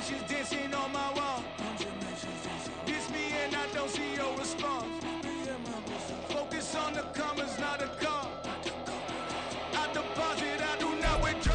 nations dancing on my wall. Diss me and I don't see your response. Focus on the commas, not the call. I deposit, I do not withdraw.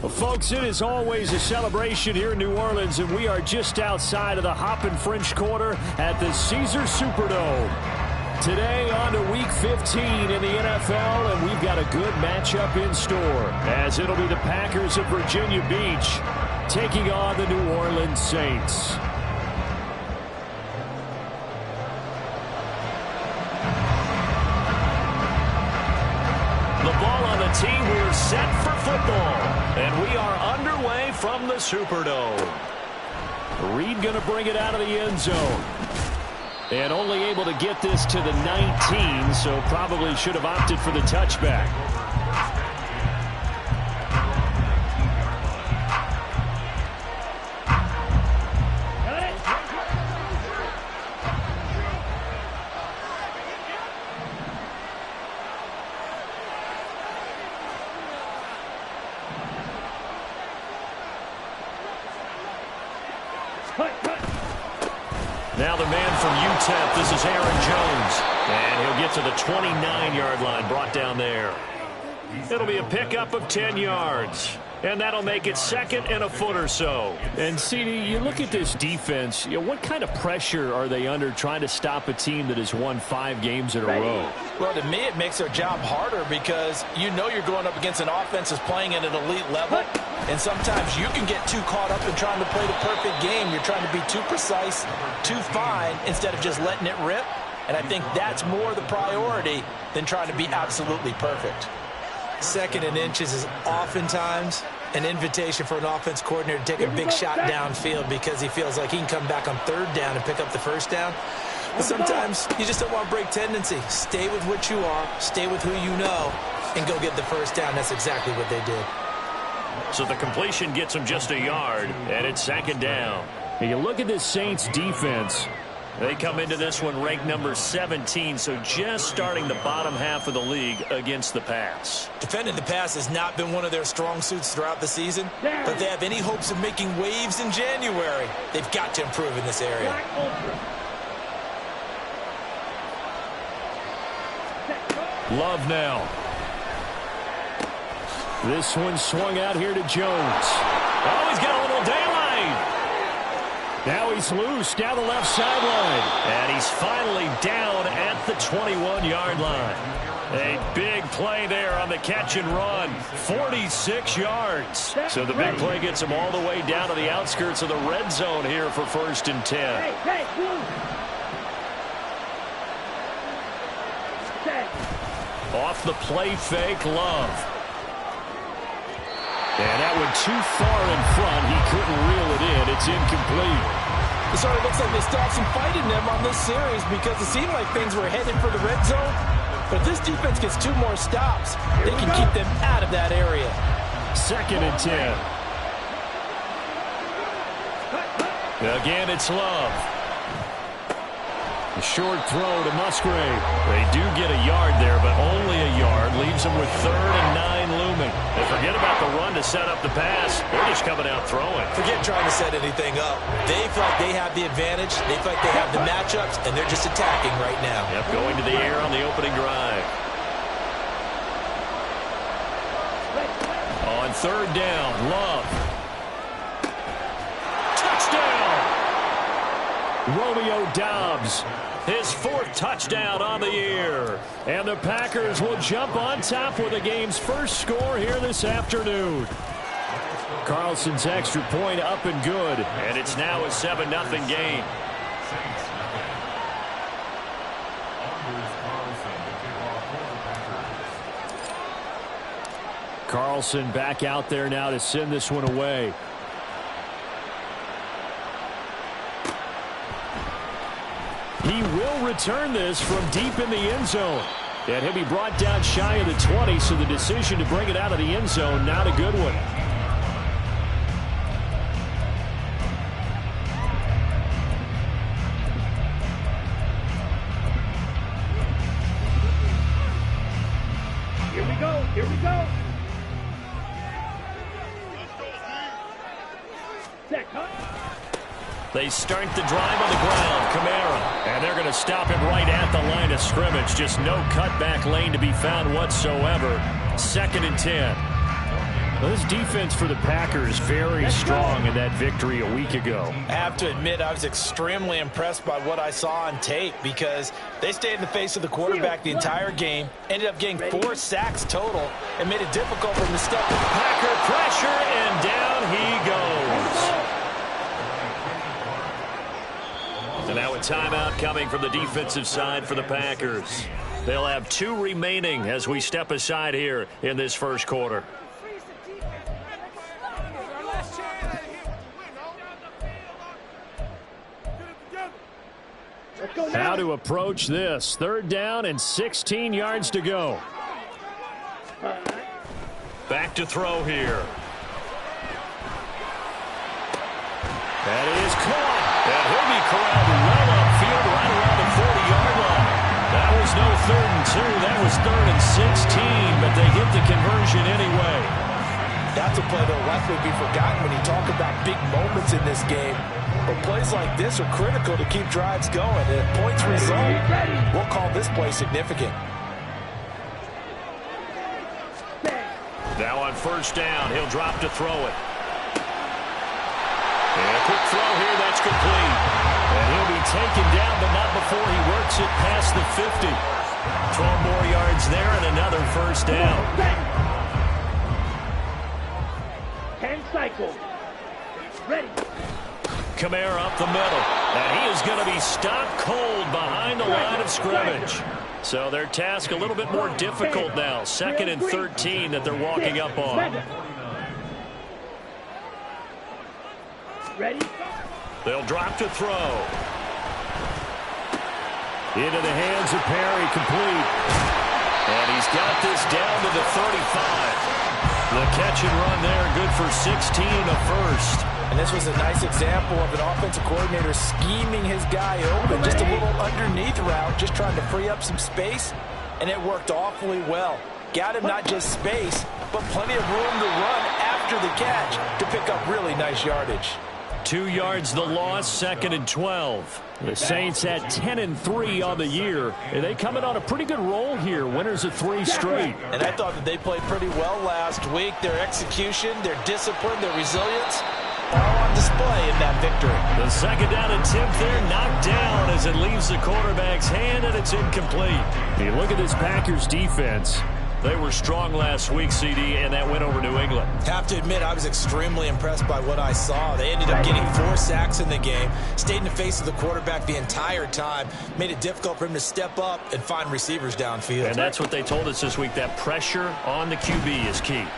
Well, folks, it is always a celebration here in New Orleans, and we are just outside of the Hoppin' French Quarter at the Caesars Superdome. Today on to Week 15 in the NFL, and we've got a good matchup in store, as it'll be the Packers of Virginia Beach taking on the New Orleans Saints. The ball on the tee, we're set for football. And we are underway from the Superdome. Reed going to bring it out of the end zone. And only able to get this to the 19, so probably should have opted for the touchback. Now the man from UTEP, this is Aaron Jones. And he'll get to the 29-yard line, brought down there. It'll be a pickup of 10 yards. And that'll make it second and a foot or so. And, CD, you look at this defense, what kind of pressure are they under trying to stop a team that has won 5 games in a row? Well, to me, it makes their job harder because you know you're going up against an offense that's playing at an elite level. And sometimes you can get too caught up in trying to play the perfect game. You're trying to be too precise, too fine, instead of just letting it rip. And I think that's more the priority than trying to be absolutely perfect. Second and inches is oftentimes an invitation for an offense coordinator to take a big shot downfield because he feels like he can come back on third down and pick up the first down. But sometimes you just don't want to break tendency. Stay with what you are, stay with who you know, and go get the first down. That's exactly what they did. So the completion gets them just a yard, and it's second down. And you look at this Saints defense. They come into this one ranked number 17, so just starting the bottom half of the league against the pass. Defending the pass has not been one of their strong suits throughout the season, but they have any hopes of making waves in January. They've got to improve in this area. Love now. This one swung out here to Jones. Oh, he's got a little daylight. Now he's loose down the left sideline. And he's finally down at the 21-yard line. A big play there on the catch and run. 46 yards. So the big play gets him all the way down to the outskirts of the red zone here for 1st and 10. Off the play fake, Love. And that one too far in front. He couldn't reel it in. It's incomplete. It sort of looks like they still have some fight in them on this series because it seemed like things were headed for the red zone. But if this defense gets 2 more stops, they can keep them out of that area. 2nd and 10. Again, it's Love. A short throw to Musgrave. They do get a yard there, but only a yard. Leaves them with 3rd and 9 looming. They forget about the run to set up the pass. They're just coming out throwing. Forget trying to set anything up. They feel like they have the advantage. They feel like they have the matchups, and they're just attacking right now. Yep, going to the air on the opening drive. On 3rd down, Love. Touchdown! Romeo Doubs, his 4th touchdown on the year. And the Packers will jump on top with the game's first score here this afternoon. Carlson's extra point up and good. And it's now a 7-0 game. Carlson back out there now to send this one away. He will return this from deep in the end zone. And he'll be brought down shy of the 20, so the decision to bring it out of the end zone, not a good one. They start the drive on the ground. Kamara. And they're going to stop him right at the line of scrimmage. Just no cutback lane to be found whatsoever. 2nd and 10. Well, this defense for the Packers very strong in that victory a week ago. I have to admit, I was extremely impressed by what I saw on tape because they stayed in the face of the quarterback the entire game, ended up getting 4 sacks total, and made it difficult for him to step in. Packer pressure, and down he goes. And now a timeout coming from the defensive side for the Packers. They'll have 2 remaining as we step aside here in this first quarter. How to approach this. 3rd down and 16 yards to go. Back to throw here. That is caught. And he'll be corralled well upfield right around the 40-yard line. That was no 3rd and 2. That was 3rd and 16, but they get the conversion anyway. That's a play that will likely be forgotten when you talk about big moments in this game. But plays like this are critical to keep drives going. And if points result, we'll call this play significant. Now on 1st down, he'll drop to throw it. And a quick throw here, that's complete. And he'll be taken down, but not before he works it past the 50. 12 more yards there and another 1st down. 10 cycles. Ready. Kamara up the middle. And he is going to be stopped cold behind the line of scrimmage. So their task a little bit more difficult now. 2nd and 13 that they're walking up on. Ready? They'll drop to throw. Into the hands of Perry, complete. And he's got this down to the 35. The catch and run there, good for 16, a first. And this was a nice example of an offensive coordinator scheming his guy open. Just a little underneath route, just trying to free up some space. And it worked awfully well. Got him not just space, but plenty of room to run after the catch to pick up really nice yardage. 2 yards the loss, 2nd and 12. The Saints at 10-3 on the year. And they come in on a pretty good roll here. Winners of 3 straight. And I thought that they played pretty well last week. Their execution, their discipline, their resilience, all on display in that victory. The 2nd down and 10th there, knocked down as it leaves the quarterback's hand, and it's incomplete. You look at this Packers defense. They were strong last week, CD, and that went over New England. Have to admit, I was extremely impressed by what I saw. They ended up getting 4 sacks in the game, stayed in the face of the quarterback the entire time, made it difficult for him to step up and find receivers downfield. And that's what they told us this week, that pressure on the QB is key. And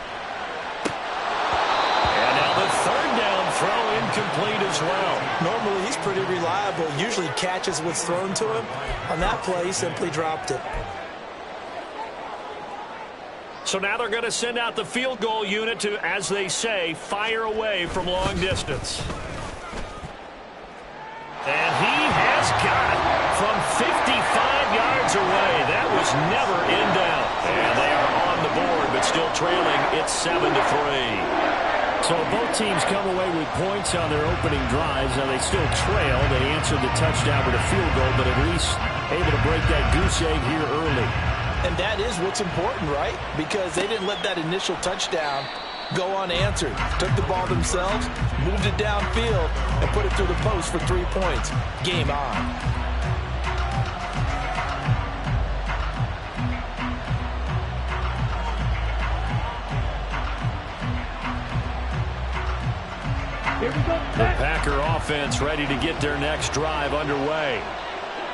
now the 3rd down throw incomplete as well. Normally, he's pretty reliable, usually catches what's thrown to him. On that play, he simply dropped it. So now they're going to send out the field goal unit to, as they say, fire away from long distance. And he has got it from 55 yards away. That was never in doubt. And they are on the board, but still trailing. It's 7-3. So both teams come away with points on their opening drives. Now they still trail. They answered the touchdown with a field goal, but at least able to break that goose egg here early. And that is what's important, right? Because they didn't let that initial touchdown go unanswered. Took the ball themselves, moved it downfield, and put it through the post for 3 points. Game on. The Packer offense ready to get their next drive underway.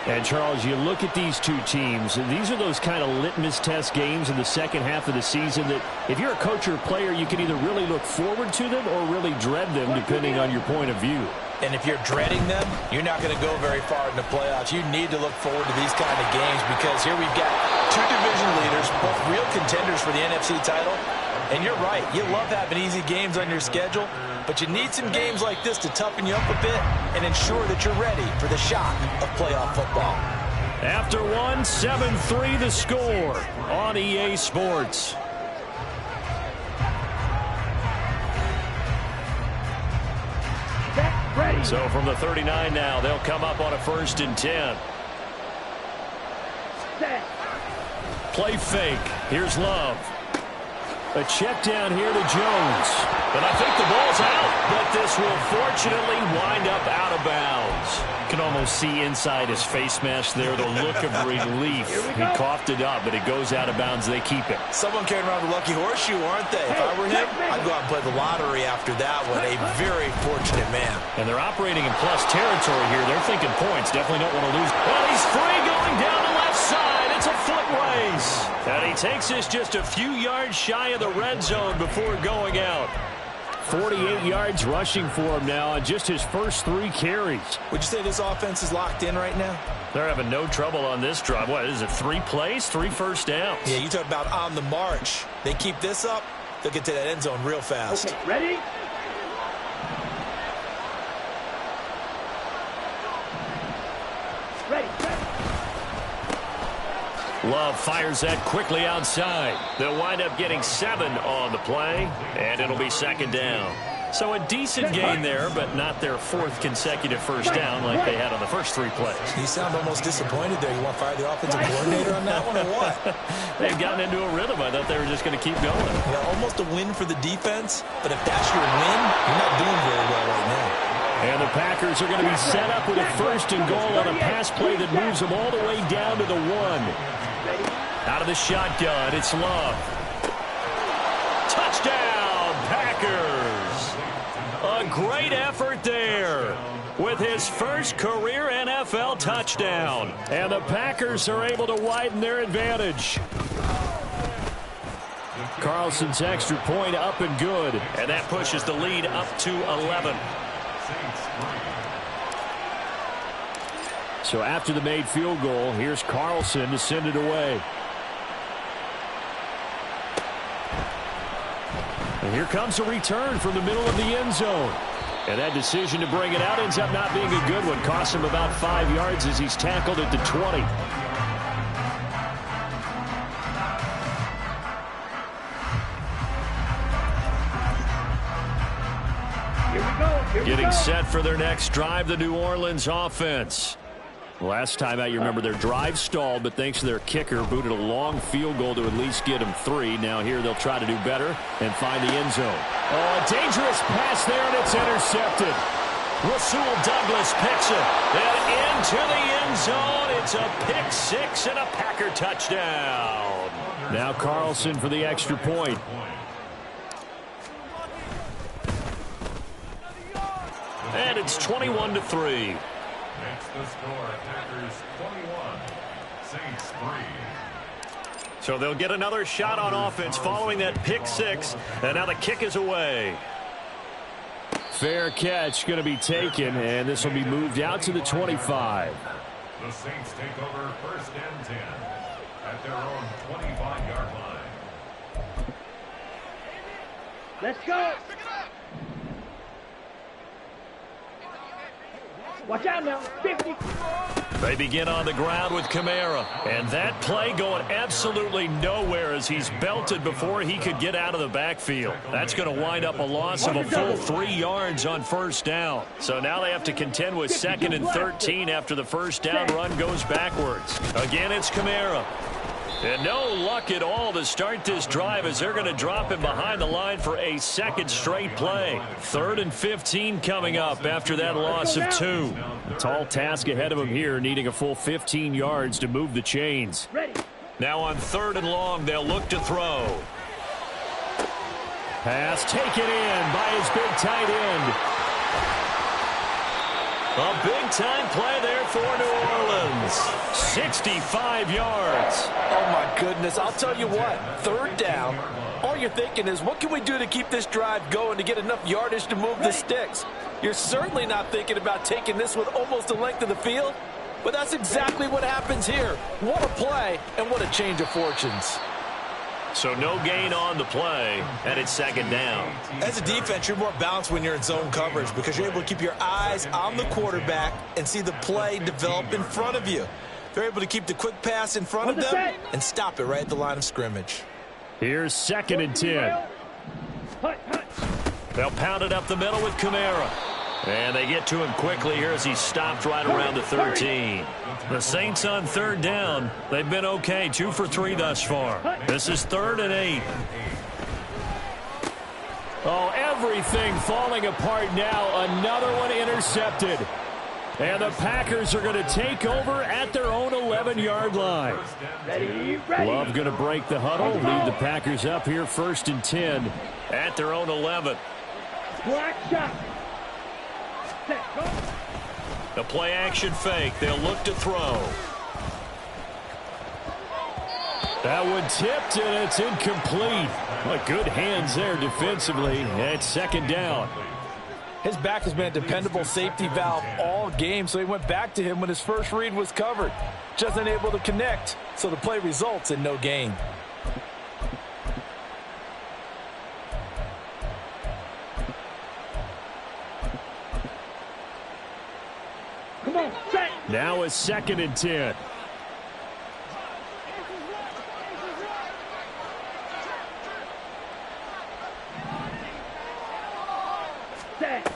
And, Charles, you look at these two teams, and these are those kind of litmus test games in the second half of the season that if you're a coach or a player, you can either really look forward to them or really dread them, depending on your point of view. And if you're dreading them, you're not going to go very far in the playoffs. You need to look forward to these kind of games because here we've got 2 division leaders, both real contenders for the NFC title. And you're right, you love having easy games on your schedule, but you need some games like this to toughen you up a bit and ensure that you're ready for the shock of playoff football. After one, 7-3 the score on EA Sports. Ready. So from the 39 now, they'll come up on a 1st and 10. Play fake. Here's Love. A check down here to Jones. But I think the ball's out. But this will fortunately wind up out of bounds. You can almost see inside his face mask there the look of relief. He coughed it up, but it goes out of bounds. They keep it. Someone carrying around the lucky horseshoe, aren't they? If I were him, I'd go out and play the lottery after that one. A very fortunate man. And they're operating in plus territory here. They're thinking points. Definitely don't want to lose. Well, he's free going down the left side. It's a foot race. And he takes this just a few yards shy of the red zone before going out. 48 yards rushing for him now on just his first 3 carries. Would you say this offense is locked in right now? They're having no trouble on this drive. What is it, 3 plays, 3 first downs? Yeah, you talk about on the march. They keep this up, they'll get to that end zone real fast. Okay, ready? Ready. Love fires that quickly outside. They'll wind up getting 7 on the play, and it'll be 2nd down. So a decent gain there, but not their 4th consecutive first down like they had on the first 3 plays. You sound almost disappointed there. You want to fire the offensive coordinator on that one or what? They've gotten into a rhythm. I thought they were just going to keep going. Yeah, almost a win for the defense, but if that's your win, you're not doing very well right now. And the Packers are going to be set up with a 1st and goal on a pass play that moves them all the way down to the 1. Out of the shotgun, it's Love. Touchdown, Packers! A great effort there with his first career NFL touchdown. And the Packers are able to widen their advantage. Carlson's extra point up and good. And that pushes the lead up to 11. So after the made field goal, here's Carlson to send it away. And here comes a return from the middle of the end zone. And that decision to bring it out ends up not being a good one. Costs him about 5 yards as he's tackled at the 20. Getting set for their next drive, the New Orleans offense. Last time out, you remember their drive stalled, but thanks to their kicker, booted a long field goal to at least get them 3. Now here they'll try to do better and find the end zone. Oh, a dangerous pass there, and it's intercepted. Rasul Douglas picks it. And into the end zone. It's a pick 6 and a Packer touchdown. Now Carlson for the extra point. And it's 21-3. Next the score, Packers 21, Saints 3. So they'll get another shot on offense following that pick 6. And now the kick is away. Fair catch going to be taken, and this will be moved out to the 25. The Saints take over 1st and 10 at their own 25-yard line. Let's go. Watch out now. 50. They begin on the ground with Kamara. And that play going absolutely nowhere as he's belted before he could get out of the backfield. That's going to wind up a loss of a full 3 yards on 1st down. So now they have to contend with 2nd and 13 after the 1st down run goes backwards. Again, it's Kamara. And no luck at all to start this drive as they're going to drop him behind the line for a 2nd straight play. 3rd and 15 coming up after that loss of 2. A tall task ahead of him here, needing a full 15 yards to move the chains. Now on 3rd and long, they'll look to throw. Pass taken in by his big tight end. A big-time play there for New Orleans. 65 yards. Oh, my goodness. I'll tell you what. 3rd down. All you're thinking is, what can we do to keep this drive going to get enough yardage to move the sticks? You're certainly not thinking about taking this with almost the length of the field. But that's exactly what happens here. What a play, and what a change of fortunes. So no gain on the play, and it's 2nd down. As a defense, you're more balanced when you're in zone coverage because you're able to keep your eyes on the quarterback and see the play develop in front of you. They're able to keep the quick pass in front of them and stop it right at the line of scrimmage. Here's 2nd and 10. They'll pound it up the middle with Kamara. And they get to him quickly here as he's stopped right around the 13. The Saints on third down. They've been okay, 2 for 3 thus far. This is 3rd and 8. Oh, everything falling apart now. Another one intercepted. And the Packers are going to take over at their own 11-yard line. Love going to break the huddle, lead the Packers up here 1st and 10 at their own 11. Black shot. The play action fake. They'll look to throw. That one tipped, and it's incomplete. Well, good hands there defensively. And 2nd down. His back has been a dependable safety valve all game, so he went back to him when his first read was covered. Just unable to connect, so the play results in no gain. Come on, set. Now it's 2nd and 10. Set.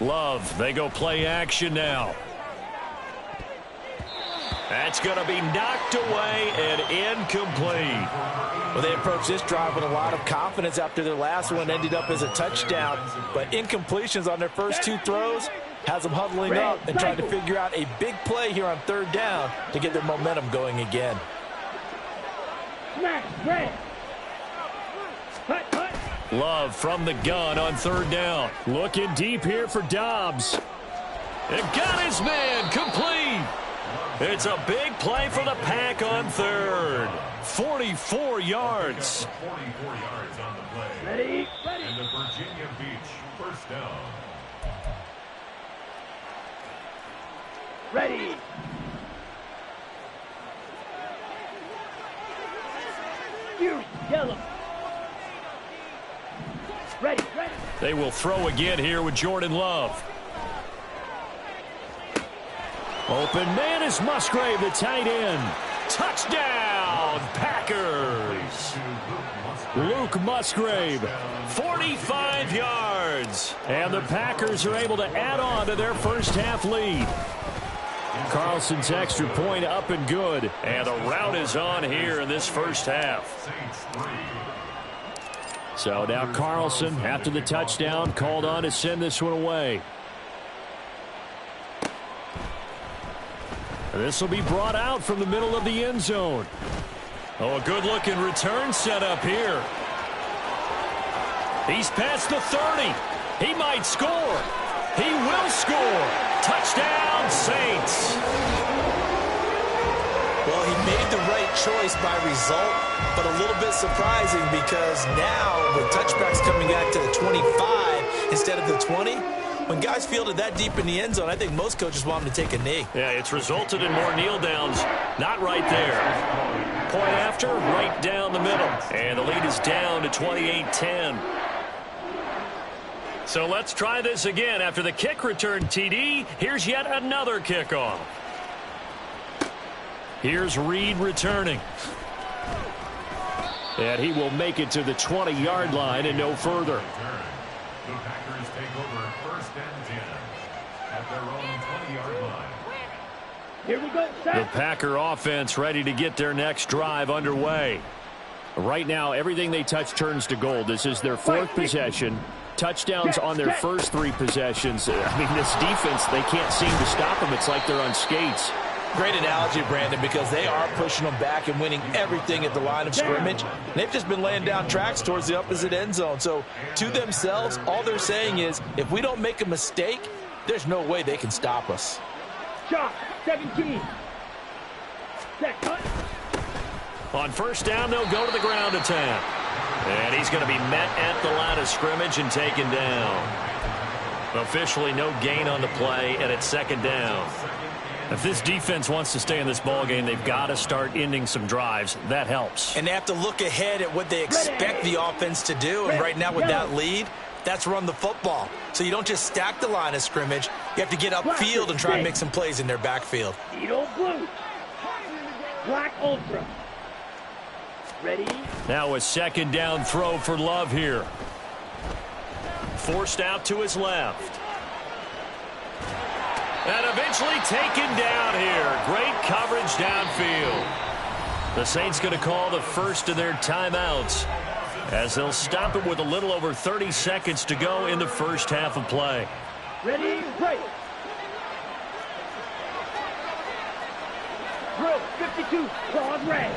Love, they go play action now. That's going to be knocked away and incomplete. Well, they approached this drive with a lot of confidence after their last one ended up as a touchdown. But incompletions on their first 2 throws has them huddling up and trying to figure out a big play here on 3rd down to get their momentum going again. Smash, red. Hut, hut. Love from the gun on 3rd down. Looking deep here for Dobbs. And got his man complete. It's a big play for the Pack on 3rd. 44 yards. 44 yards on the play. Ready. And the Virginia Beach 1st down. Ready. You yellow. Ready, ready. They will throw again here with Jordan Love. Open man is Musgrave, the tight end. Touchdown, Packers. Luke Musgrave, 45 yards. And the Packers are able to add on to their first half lead. Carlson's extra point up and good. And the route is on here in this first half. So now Carlson, after the touchdown, called on to send this one away. And this will be brought out from the middle of the end zone. Oh, a good-looking return set up here. He's past the 30. He might score. He will score. Touchdown, Saints. Well, he made the right choice by result, but a little bit surprising because now with touchbacks coming back to the 25 instead of the 20, when guys fielded that deep in the end zone, I think most coaches want them to take a knee. Yeah, it's resulted in more kneel downs. Not right there. Point after, right down the middle. And the lead is down to 28-10. So let's try this again. After the kick return TD, here's yet another kickoff. Here's Reed returning. And he will make it to the 20-yard line and no further. The Packers take over 1st and 10 at their own 20-yard line. Here we go, set. The Packer offense ready to get their next drive underway. Right now, everything they touch turns to gold. This is their 4th possession. Touchdowns on their first 3 possessions. I mean, this defense, they can't seem to stop them. It's like they're on skates. Great analogy, Brandon, because they are pushing them back and winning everything at the line of scrimmage. They've just been laying down tracks towards the opposite end zone. So to themselves, all they're saying is, if we don't make a mistake, there's no way they can stop us. Shot, 17. Set, cut. On 1st down, they'll go to the ground attack. And he's going to be met at the line of scrimmage and taken down. Officially no gain on the play, and it's 2nd down. If this defense wants to stay in this ballgame, they've got to start ending some drives. That helps. And they have to look ahead at what they expect the offense to do. And right now with that lead, that's run the football. So you don't just stack the line of scrimmage. You have to get upfield and try and make some plays in their backfield. Edo blue. Black ultra. Ready? Now a 2nd down throw for Love here. Forced out to his left. eventually taken down here. Great coverage downfield. The Saints going to call the first of their timeouts as they'll stop it with a little over 30 seconds to go in the first half of play. Ready, break. Drill 52, claws red.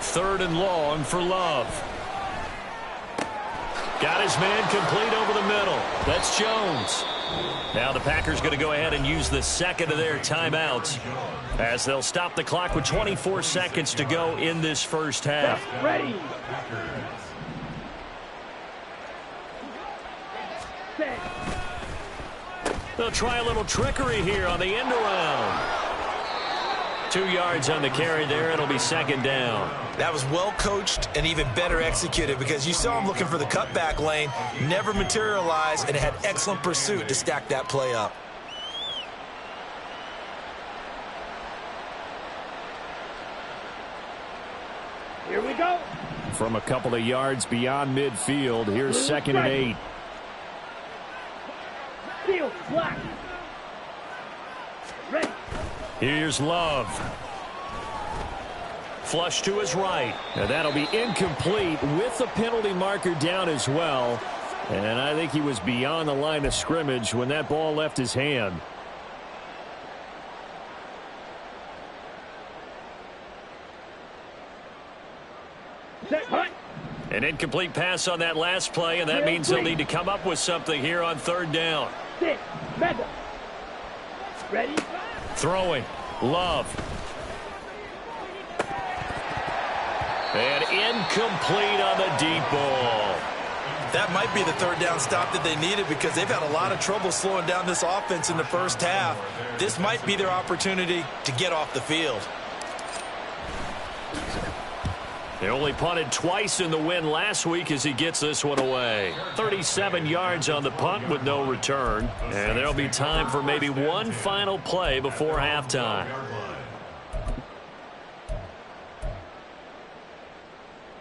Third and long for Love. Got his man complete over the middle. That's Jones. Now the Packers going to go ahead and use the second of their timeouts as they'll stop the clock with 24 seconds to go in this first half. Ready. Set. They'll try a little trickery here on the end around. 2 yards on the carry there. It'll be second down. That was well coached and even better executed because you saw him looking for the cutback lane, never materialized, and had excellent pursuit to stack that play up. Here we go. From a couple of yards beyond midfield, here's second and 8. Field black. Ready. Here's Love. Flush to his right. And that'll be incomplete with the penalty marker down as well. And I think he was beyond the line of scrimmage when that ball left his hand. Set, hunt. An incomplete pass on that last play, and that means they'll need to come up with something here on third down. Sit. Madden. Ready. Throwing. Love. And incomplete on the deep ball. That might be the third down stop that they needed because they've had a lot of trouble slowing down this offense in the first half. This might be their opportunity to get off the field. They only punted twice in the win last week as he gets this one away. 37 yards on the punt with no return. And there'll be time for maybe one final play before halftime.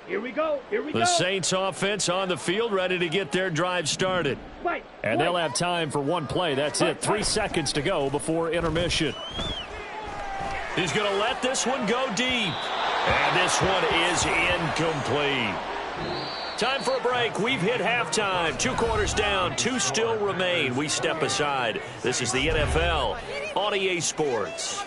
Here we go. Here we go. The Saints offense on the field ready to get their drive started. And they'll have time for one play. That's it. 3 seconds to go before intermission. He's going to let this one go deep. And this one is incomplete. Time for a break. We've hit halftime. 2 quarters down. 2 still remain. We step aside. This is the NFL on EA Sports.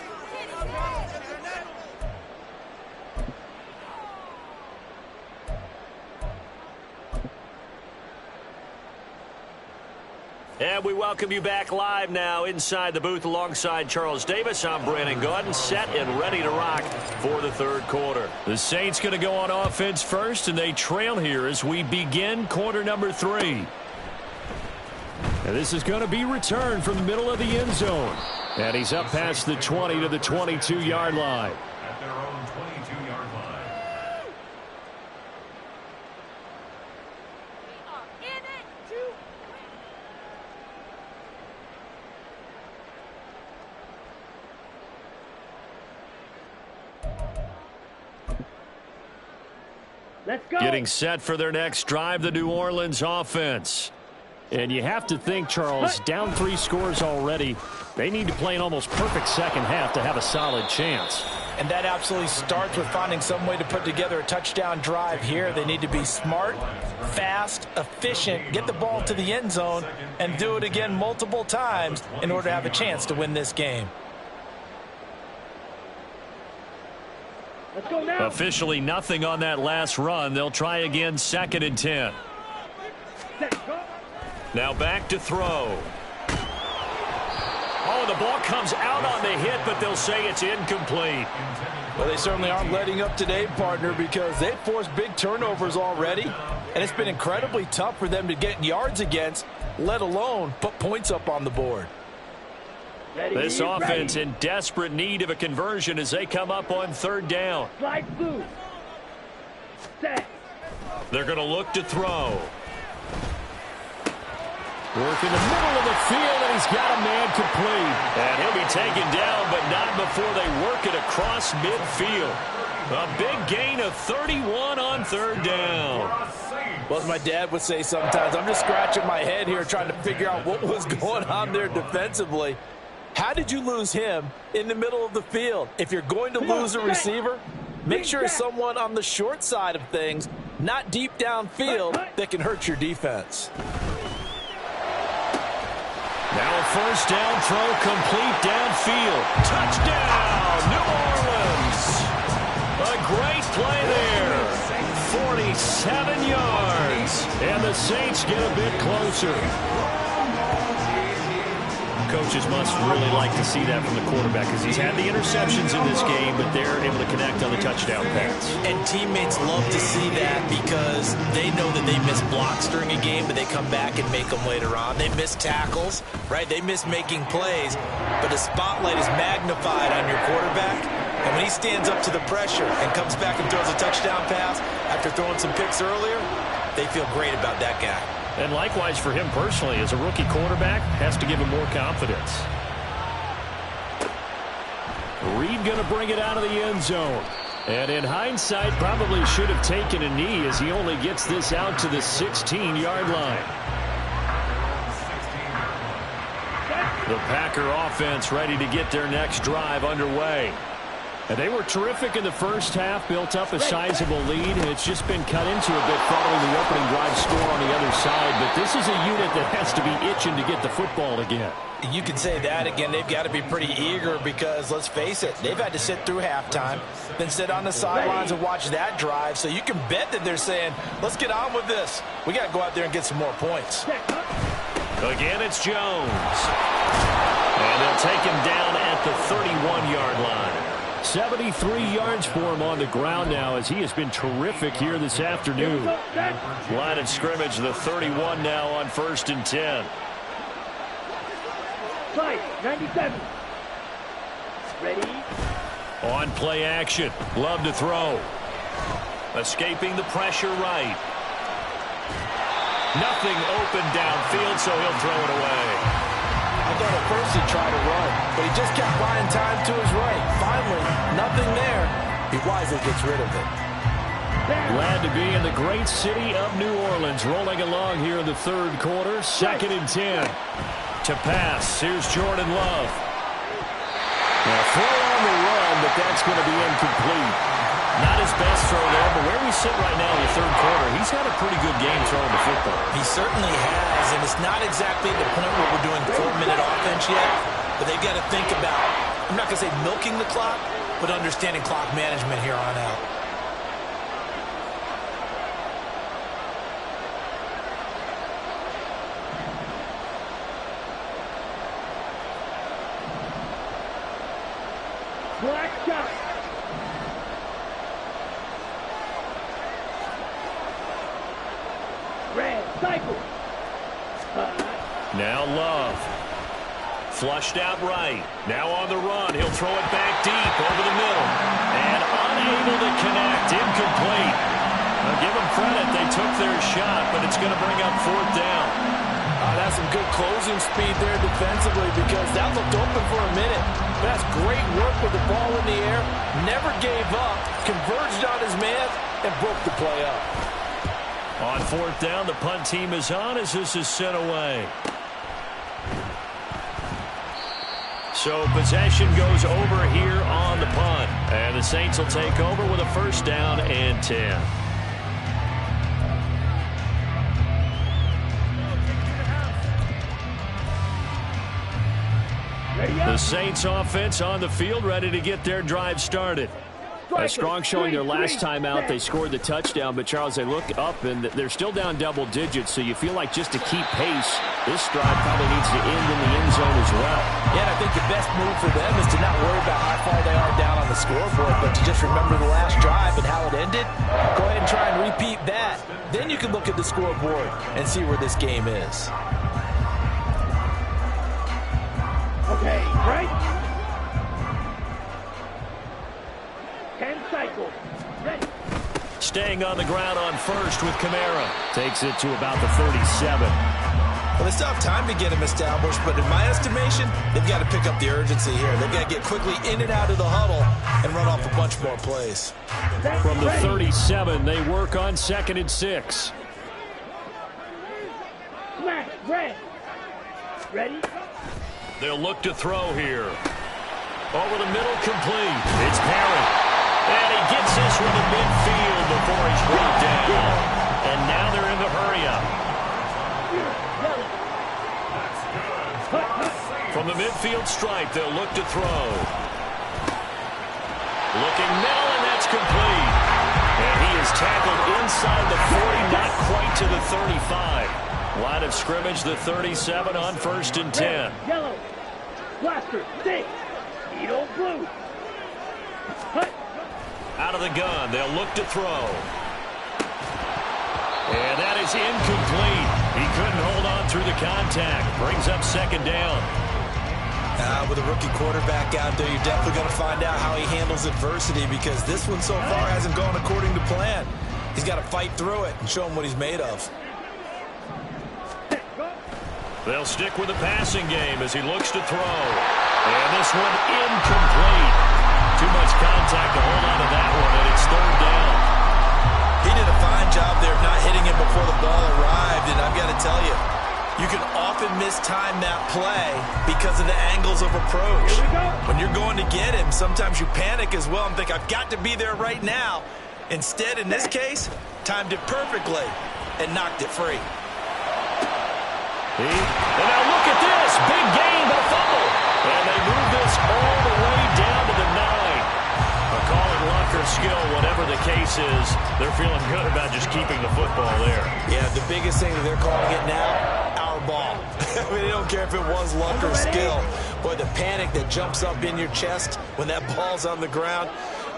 And we welcome you back live now inside the booth alongside Charles Davis. I'm Brandon Gaudin, set and ready to rock for the third quarter. The Saints going to go on offense first, and they trail here as we begin quarter number 3. And this is going to be returned from the middle of the end zone. And he's up past the 20 to the 22-yard line. At their own 22-yard line. Let's go. Getting set for their next drive, the New Orleans offense. And you have to think, Charles, down 3 scores already. They need to play an almost perfect second half to have a solid chance. And that absolutely starts with finding some way to put together a touchdown drive here. They need to be smart, fast, efficient, get the ball to the end zone, and do it again multiple times in order to have a chance to win this game. Let's go now. Officially nothing on that last run. They'll try again, 2nd and 10. Set, go. Now back to throw. Oh, the ball comes out on the hit, but they'll say it's incomplete. Well, they certainly aren't letting up today, partner, because they've forced big turnovers already, and it's been incredibly tough for them to get yards against, let alone put points up on the board. Ready, This offense ready. in desperate need of a conversion as they come up on 3rd down. Slide blue. Set. They're going to look to throw. Work in the middle of the field, and he's got a man complete. And he'll be taken down, but not before they work it across midfield. A big gain of 31 on 3rd down. Well, as my dad would say sometimes, I'm just scratching my head here trying to figure out what was going on there defensively. How did you lose him in the middle of the field? If you're going to lose a receiver, make sure it's someone on the short side of things, not deep downfield, that can hurt your defense. Now a first down throw complete downfield. Touchdown, New Orleans. A great play there. 47 yards. And the Saints get a bit closer. Coaches must really like to see that from the quarterback because he's had the interceptions in this game, but they're able to connect on the touchdown pass. And teammates love to see that because they know that they miss blocks during a game, but they come back and make them later on. They miss tackles, right? They miss making plays, but the spotlight is magnified on your quarterback. And when he stands up to the pressure and comes back and throws a touchdown pass after throwing some picks earlier, they feel great about that guy. And likewise for him personally, as a rookie quarterback, has to give him more confidence. Reed going to bring it out of the end zone. And in hindsight, probably should have taken a knee as he only gets this out to the 16-yard line. The Packer offense ready to get their next drive underway. And they were terrific in the first half, built up a sizable lead, and it's just been cut into a bit following the opening drive score on the other side. But this is a unit that has to be itching to get the football again. You can say that again. They've got to be pretty eager because, let's face it, they've had to sit through halftime, then sit on the sidelines and watch that drive. So you can bet that they're saying, let's get on with this. We got to go out there and get some more points. Again, it's Jones. And they'll take him down at the 31-yard line. 73 yards for him on the ground now as he has been terrific here this afternoon. Line of scrimmage, the 31 now on 1st and 10. Slide, 97. Ready? On play action. Love to throw. Escaping the pressure right. Nothing open downfield, so he'll throw it away. I thought at first he'd try to run, but he just kept buying time to his right. Finally, nothing there. He wisely gets rid of it. Glad to be in the great city of New Orleans, rolling along here in the third quarter. 2nd and 10. To pass, here's Jordan Love. Now throw on the run, but that's going to be incomplete. Not his best throw there, but where we sit right now in the third quarter, he's had a pretty good game throwing the football. He certainly has, and it's not exactly the point where we're doing 4-minute offense yet, but they've got to think about, I'm not going to say milking the clock, but understanding clock management here on out. Black shot. Red cycle. Now Love. Flushed out right. Now on the run. He'll throw it back deep over the middle. And unable to connect. Incomplete. Now give them credit. They took their shot, but it's going to bring up 4th down. That's some good closing speed there defensively because that looked open for a minute. But that's great work with the ball in the air. Never gave up. Converged on his man and broke the play up. On 4th down, the punt team is on as this is sent away. So possession goes over here on the punt. And the Saints will take over with a 1st down and 10. The Saints offense on the field ready to get their drive started. Strong showing their last time out. They scored the touchdown, but Charles, they look up and they're still down double digits, so you feel like just to keep pace, this drive probably needs to end in the end zone as well. Yeah, and I think the best move for them is to not worry about how far they are down on the scoreboard, but to just remember the last drive and how it ended. Go ahead and try and repeat that. Then you can look at the scoreboard and see where this game is. Okay, right? 10 cycles. Ready. Staying on the ground on 1st with Kamara. Takes it to about the 37. Well, they still have time to get him established, but in my estimation, they've got to pick up the urgency here. They've got to get quickly in and out of the huddle and run off a bunch more plays. From the 37, they work on 2nd and 6. Ready? They'll look to throw here. Over the middle, complete. It's Parent. And he gets this from the midfield before he's brought down. And now they're in the hurry-up. From the midfield stripe, they'll look to throw. Looking middle, and that's complete. And he is tackled inside the 40, not quite to the 35. Line of scrimmage, the 37 on 1st and 10. Yellow. Blaster. Stick. Needle blue. Hut. Out of the gun, they'll look to throw. And that is incomplete. He couldn't hold on through the contact. Brings up 2nd down. With a rookie quarterback out there, you're definitely going to find out how he handles adversity, because this one so far hasn't gone according to plan. He's got to fight through it and show him what he's made of. They'll stick with the passing game as he looks to throw. And this one incomplete. Too much contact to hold on to that one, and it's 3rd down. He did a fine job there of not hitting him before the ball arrived, and I've got to tell you, you can often mistime that play because of the angles of approach. Here we go. When you're going to get him, sometimes you panic as well and think, I've got to be there right now. Instead, in this case, timed it perfectly and knocked it free. And now look at this. Big gain, but a fumble. And they move this all the way down to the 9. A call it luck or skill, whatever the case is, they're feeling good about just keeping the football there. Yeah, the biggest thing that they're calling it now, our ball. I mean, they don't care if it was luck or skill. Boy, the panic that jumps up in your chest when that ball's on the ground,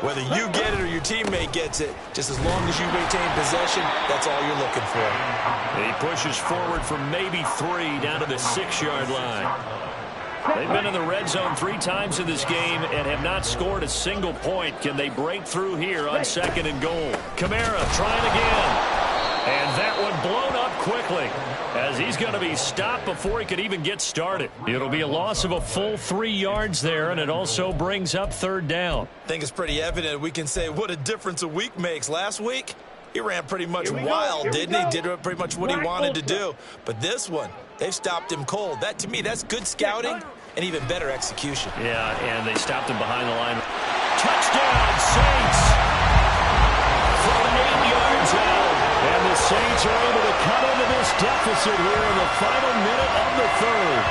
whether you get it or your teammate gets it, just as long as you retain possession, that's all you're looking for. And he pushes forward from maybe 3 down to the 6-yard line. They've been in the red zone 3 times in this game and have not scored a single point. Can they break through here on 2nd and goal? Kamara trying again. And that one blown up quickly as he's going to be stopped before he could even get started. It'll be a loss of a full 3 yards there, and it also brings up 3rd down. I think it's pretty evident we can say what a difference a week makes. Last week, he ran pretty much wild, didn't he? Did pretty much what he wanted to do. But this one, they've stopped him cold. That, to me, that's good scouting and even better execution. Yeah, and they stopped him behind the line. Touchdown, Saints! From 8 yards out. And the Saints are able to cut into this deficit here in the final minute of the 3rd.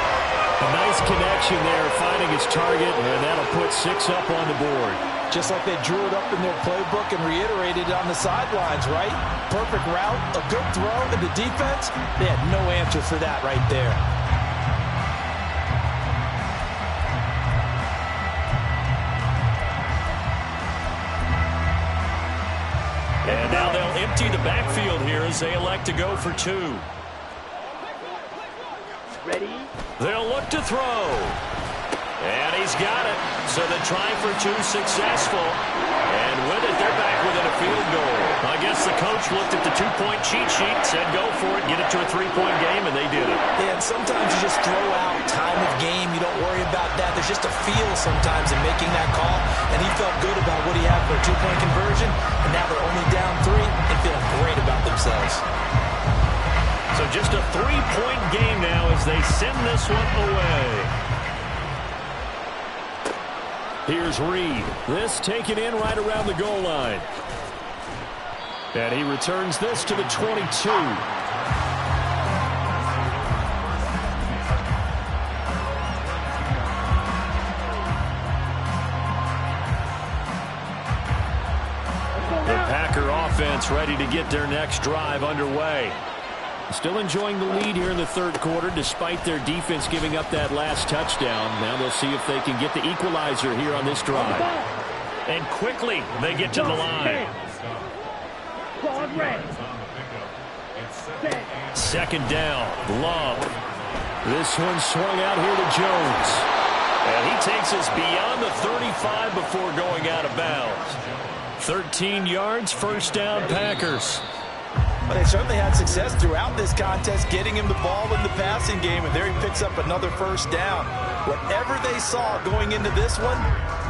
A nice connection there, finding his target, and that'll put 6 up on the board. Just like they drew it up in their playbook and reiterated it on the sidelines, right? Perfect route, a good throw, and the defense, they had no answer for that right there. And now they'll empty the backfield here as they elect to go for 2. Ready? They'll look to throw. And he's got it. So the try for 2 successful. And with it, they're back within a field goal. I guess the coach looked at the 2-point cheat sheet, said go for it, get it to a 3-point game, and they did it. Yeah, and sometimes you just throw out time of game. You don't worry about that. There's just a feel sometimes in making that call. And he felt good about what he had for a 2-point conversion. And now they're only down 3 and feeling great about themselves. So just a 3-point game now as they send this one away. Here's Reed. This taken in right around the goal line. And he returns this to the 22. The Packer offense ready to get their next drive underway. Still enjoying the lead here in the 3rd quarter despite their defense giving up that last touchdown. Now they'll see if they can get the equalizer here on this drive. And quickly they get to the line. Claude red. 2nd down. Love. This one swung out here to Jones. And he takes us beyond the 35 before going out of bounds. 13 yards, 1st down Packers. But they certainly had success throughout this contest, getting him the ball in the passing game, and there he picks up another 1st down. Whatever they saw going into this one,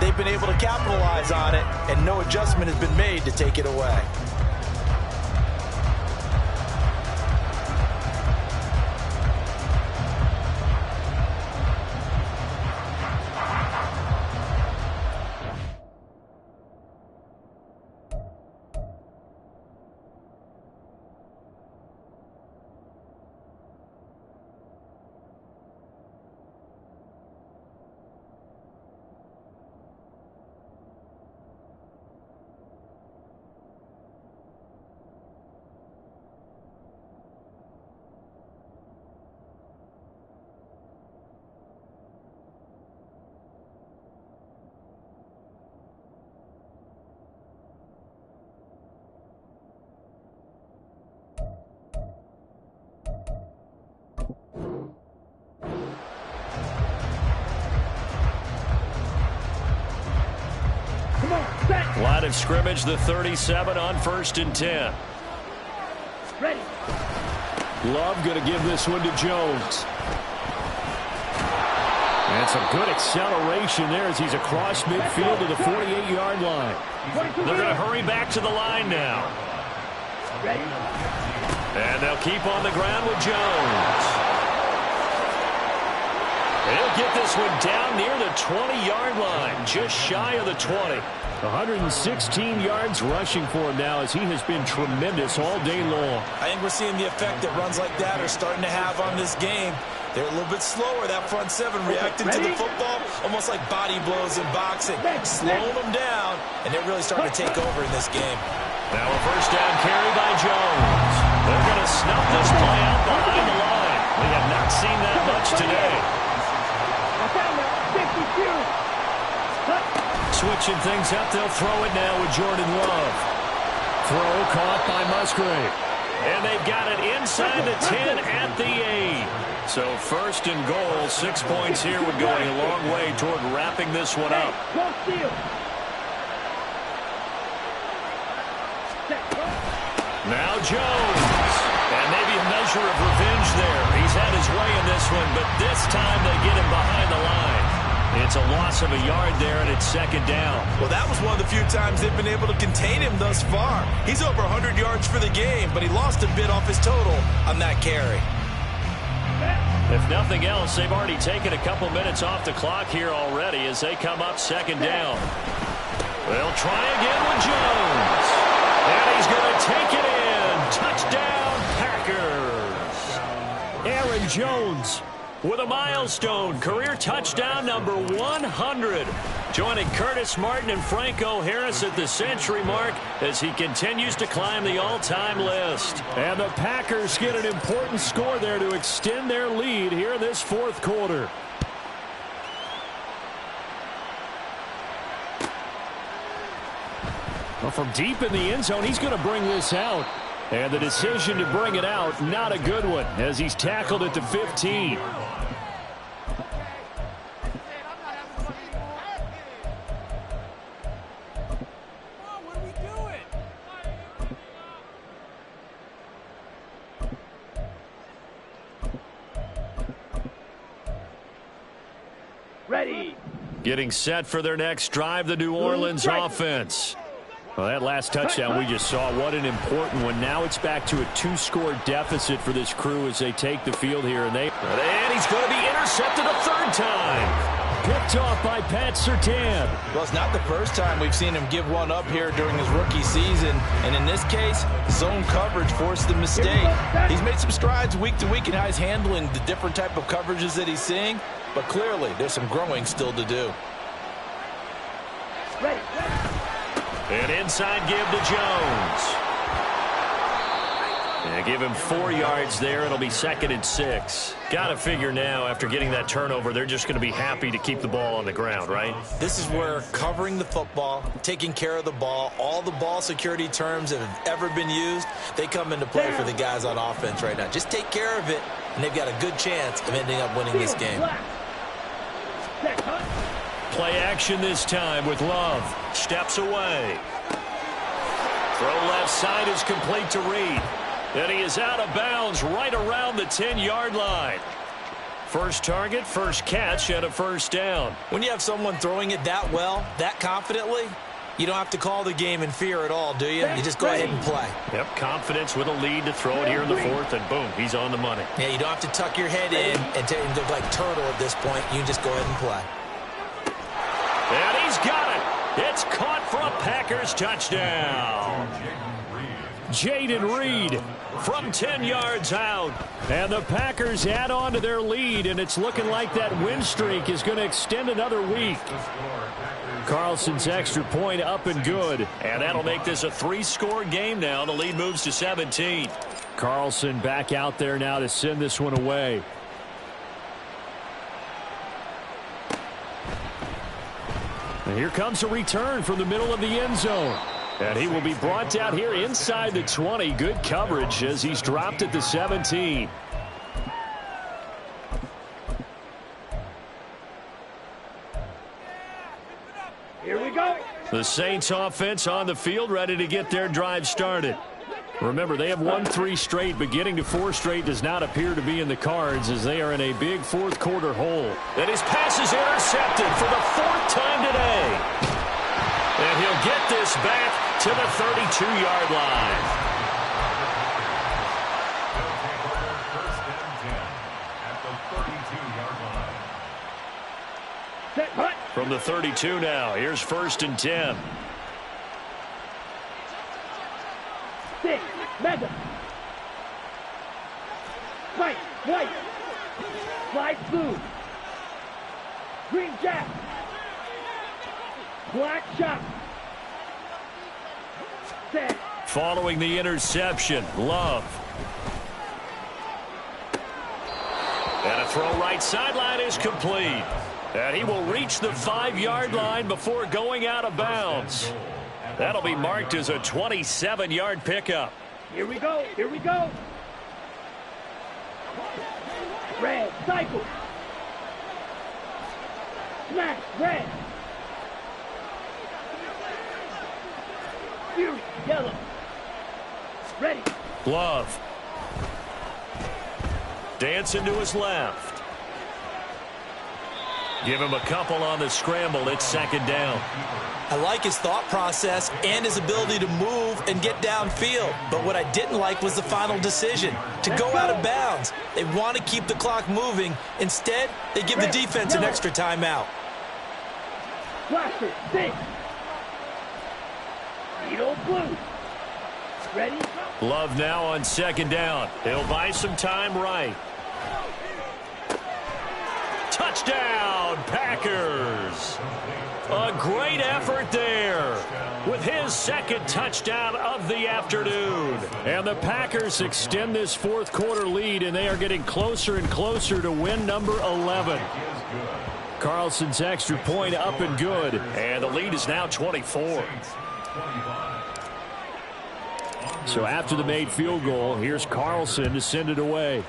they've been able to capitalize on it, and no adjustment has been made to take it away. of scrimmage, the 37 on 1st and 10. Ready. Love going to give this one to Jones. And some good acceleration there as he's across midfield to the 48-yard line. They're going to hurry back to the line now. Ready. And they'll keep on the ground with Jones. They'll get this one down near the 20-yard line, just shy of the 20. 116 yards rushing for him now as he has been tremendous all day long. I think we're seeing the effect that runs like that are starting to have on this game. They're a little bit slower, that front seven, reacting to the football, almost like body blows in boxing, slowing them down, and they're really starting to take over in this game. Now a first down carry by Jones. They're going to snuff this play out behind the line. We have not seen that much today. Switching things up, they'll throw it now with Jordan Love. Throw caught by Musgrave. And they've got it inside the 10 at the 8. So 1st and goal, 6 points here would go a long way toward wrapping this one up. Now Jones. And maybe a measure of revenge there. He's had his way in this one, but this time they get him behind the line. It's a loss of a yard there, and it's 2nd down. Well, that was one of the few times they've been able to contain him thus far. He's over 100 yards for the game, but he lost a bit off his total on that carry. If nothing else, they've already taken a couple minutes off the clock here already as they come up 2nd down. They'll try again with Jones. And he's going to take it in. Touchdown, Packers. Aaron Jones with a milestone career touchdown number 100, joining Curtis Martin and Franco Harris at the century mark as he continues to climb the all-time list. And the Packers get an important score there to extend their lead here in this 4th quarter. Well, from deep in the end zone, he's going to bring this out. And the decision to bring it out, not a good one, as he's tackled at the 15. Ready. Getting set for their next drive, the New Orleans offense. Well, that last touchdown we just saw, what an important one. Now it's back to a 2-score deficit for this crew as they take the field here. And he's going to be intercepted a 3rd time. Picked off by Pat Surtain. Well, it's not the first time we've seen him give one up here during his rookie season. And in this case, zone coverage forced the mistake. He's made some strides week to week in how he's handling the different type of coverages that he's seeing. But clearly, there's some growing still to do. Ready. An inside give to Jones. And give him 4 yards there. It'll be 2nd and 6. Got to figure now, after getting that turnover, they're just going to be happy to keep the ball on the ground, right? This is where covering the football, taking care of the ball, all the ball security terms that have ever been used, they come into play for the guys on offense right now. Just take care of it, and they've got a good chance of ending up winning this game. Play action this time with Love. Steps away. Throw left side is complete to Reed. And he is out of bounds right around the 10-yard line. First target, first catch, and a 1st down. When you have someone throwing it that well, that confidently, you don't have to call the game in fear at all, do you? You just go ahead and play. Yep, confidence with a lead to throw it here in the 4th, and boom, he's on the money. Yeah, you don't have to tuck your head in and look like turtle at this point. You can just go ahead and play. And he's got it. It's caught for a Packers touchdown. Jaden Reed from 10 yards out. And the Packers add on to their lead, and it's looking like that win streak is going to extend another week. Carlson's extra point up and good. And that'll make this a 3-score game now. The lead moves to 17. Carlson back out there now to send this one away. And here comes a return from the middle of the end zone. And he will be brought out here inside the 20. Good coverage as he's dropped at the 17. Here we go. The Saints offense on the field, ready to get their drive started. Remember, they have won 3 straight, but getting to 4 straight does not appear to be in the cards as they are in a big fourth quarter hole. And his pass is intercepted for the 4th time today. And he'll get this back to the 32-yard line. First and 10 at the 32-yard line. From the 32 now, here's 1st and 10. 6, Madden. White, white. Light blue. Green jack. Black shot. Set. Following the interception, Love. And a throw right sideline is complete. And he will reach the 5-yard line before going out of bounds. That'll be marked as a 27-yard pickup. Here we go. Here we go. Red, cycle. Smash, red. Fury, yellow. Ready. Love. Dancing to his left. Give him a couple on the scramble. It's 2nd down. I like his thought process and his ability to move and get downfield. But what I didn't like was the final decision, to go out of bounds. They want to keep the clock moving. Instead, they give the defense an extra timeout. Blaster, 6. Needle blue. Ready? Love now on 2nd down. He'll buy some time right. Touchdown, Packers. A great effort there with his 2nd touchdown of the afternoon. And the Packers extend this fourth quarter lead, and they are getting closer and closer to win number 11. Carlson's extra point up and good, and the lead is now 24. So after the made field goal, here's Carlson to send it away.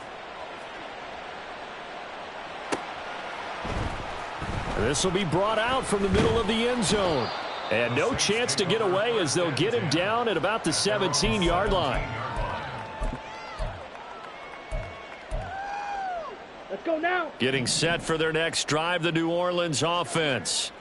This will be brought out from the middle of the end zone. And no chance to get away as they'll get him down at about the 17-yard line. Let's go now. Getting set for their next drive, the New Orleans offense.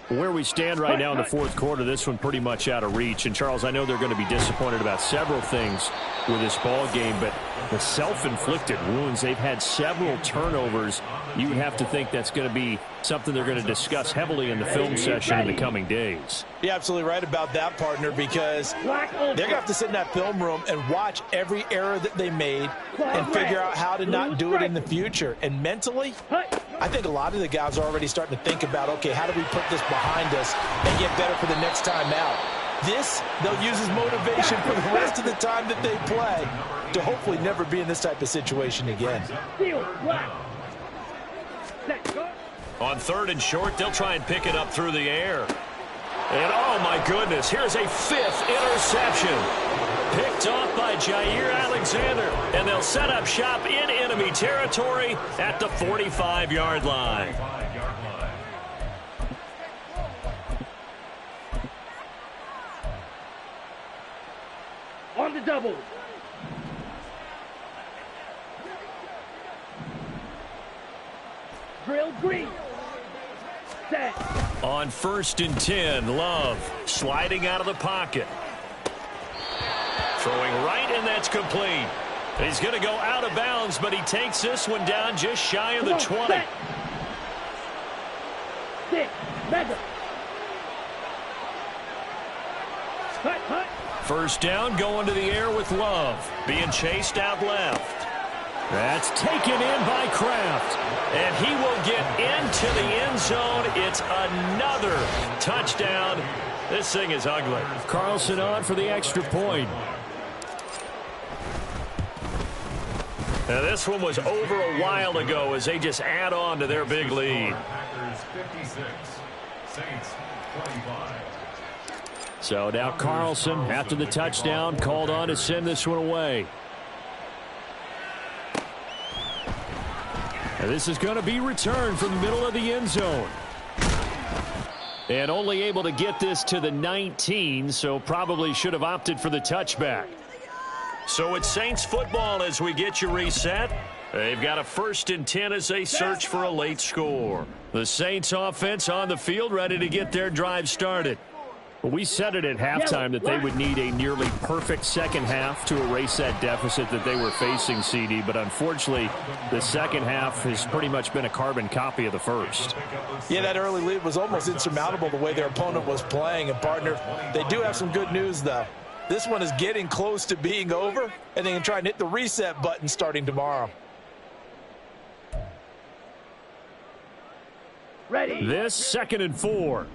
Where we stand right now in the fourth quarter, this one pretty much out of reach. And, Charles, I know they're going to be disappointed about several things with this ball game, but the self-inflicted wounds, they've had several turnovers. You would have to think that's going to be something they're going to discuss heavily in the film session in the coming days. You're absolutely right about that, partner, because they're going to have to sit in that film room and watch every error that they made and figure out how to not do it in the future. And mentally, I think a lot of the guys are already starting to think about, okay, how do we put this behind us and get better for the next time out? This, they'll use as motivation for the rest of the time that they play to hopefully never be in this type of situation again. On 3rd and short, they'll try and pick it up through the air. And, oh, my goodness, here's a 5th interception. Picked off by Jair Alexander, and they'll set up shop in enemy territory at the 45-yard line. On the double. Drill green. Set. On 1st and 10, Love sliding out of the pocket. Throwing right, and that's complete. He's going to go out of bounds, but he takes this one down just shy of the 20. 6, mega. Hut, hut. 1st down, going to the air with Love. Being chased out left. That's taken in by Kraft. And he will get into the end zone. It's another touchdown. This thing is ugly. Carlson on for the extra point. Now this one was over a while ago as they just add on to their big lead. Packers 56, Saints 25. So now Carlson, after the touchdown, called on to send this one away. And this is going to be returned from the middle of the end zone. And only able to get this to the 19, so probably should have opted for the touchback. So it's Saints football as we get you reset. They've got a 1st and 10 as they search for a late score. The Saints offense on the field ready to get their drive started. We said it at halftime that they would need a nearly perfect second half to erase that deficit that they were facing, CD. But unfortunately, the second half has pretty much been a carbon copy of the first. Yeah, that early lead was almost insurmountable the way their opponent was playing. And, partner, they do have some good news, though. This one is getting close to being over, and they can try and hit the reset button starting tomorrow. Ready. This 2nd and 4.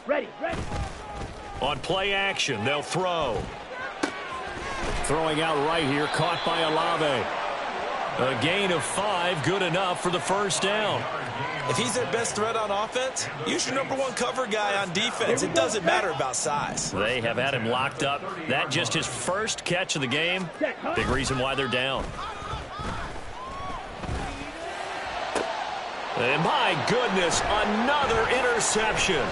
Ready. On play action, they'll throw. Throwing out right here, caught by Olave. A gain of 5, good enough for the first down. If he's their best threat on offense, use your #1 cover guy on defense. It doesn't matter about size. They have had him locked up. That just his first catch of the game. Big reason why they're down. And my goodness, another interception.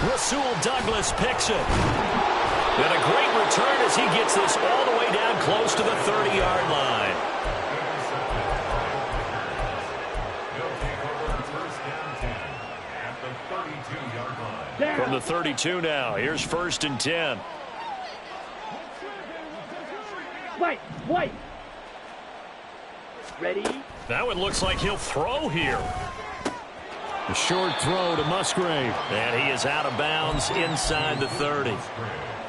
Rasul Douglas picks it. And a great return as he gets this all the way down close to the 30-yard line. From the 32 now, here's 1st and 10. White. Ready. Now it looks like he'll throw here. A short throw to Musgrave. And he is out of bounds inside the 30.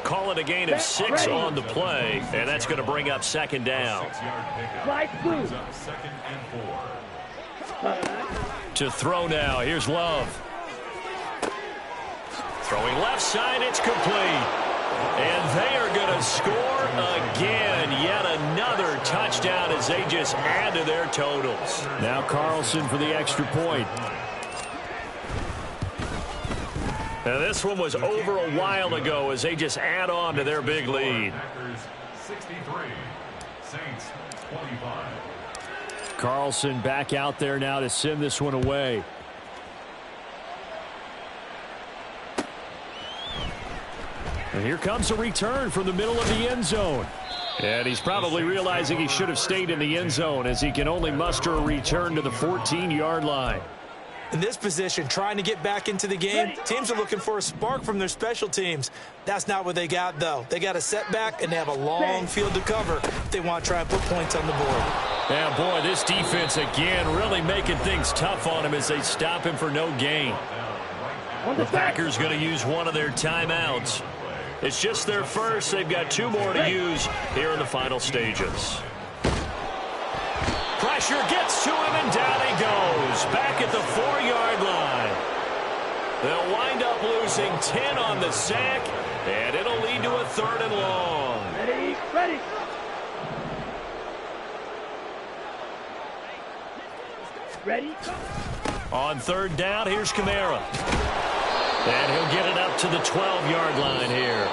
Call it a gain of 6 on the play, and that's going to bring up 2nd down. To throw now, here's Love. Throwing left side, it's complete. And they are going to score again. Yet another touchdown as they just add to their totals. Now Carlson for the extra point. Now this one was over a while ago as they just add on to their big lead. 63, Saints 25. Carlson back out there now to send this one away. And here comes a return from the middle of the end zone. And he's probably realizing he should have stayed in the end zone as he can only muster a return to the 14-yard line. In this position, trying to get back into the game, teams are looking for a spark from their special teams. That's not what they got, though. They got a setback, and they have a long field to cover if they want to try and put points on the board. Yeah, boy, this defense, again, really making things tough on him as they stop him for no gain. The Packers going to use one of their timeouts. It's just their first. They've got 2 more to use here in the final stages. Pressure gets to him, and down he goes. Back at the 4-yard line. They'll wind up losing 10 on the sack, and it'll lead to a 3rd and long. Ready. Ready. On 3rd down, here's Kamara. And he'll get it up to the 12-yard line here.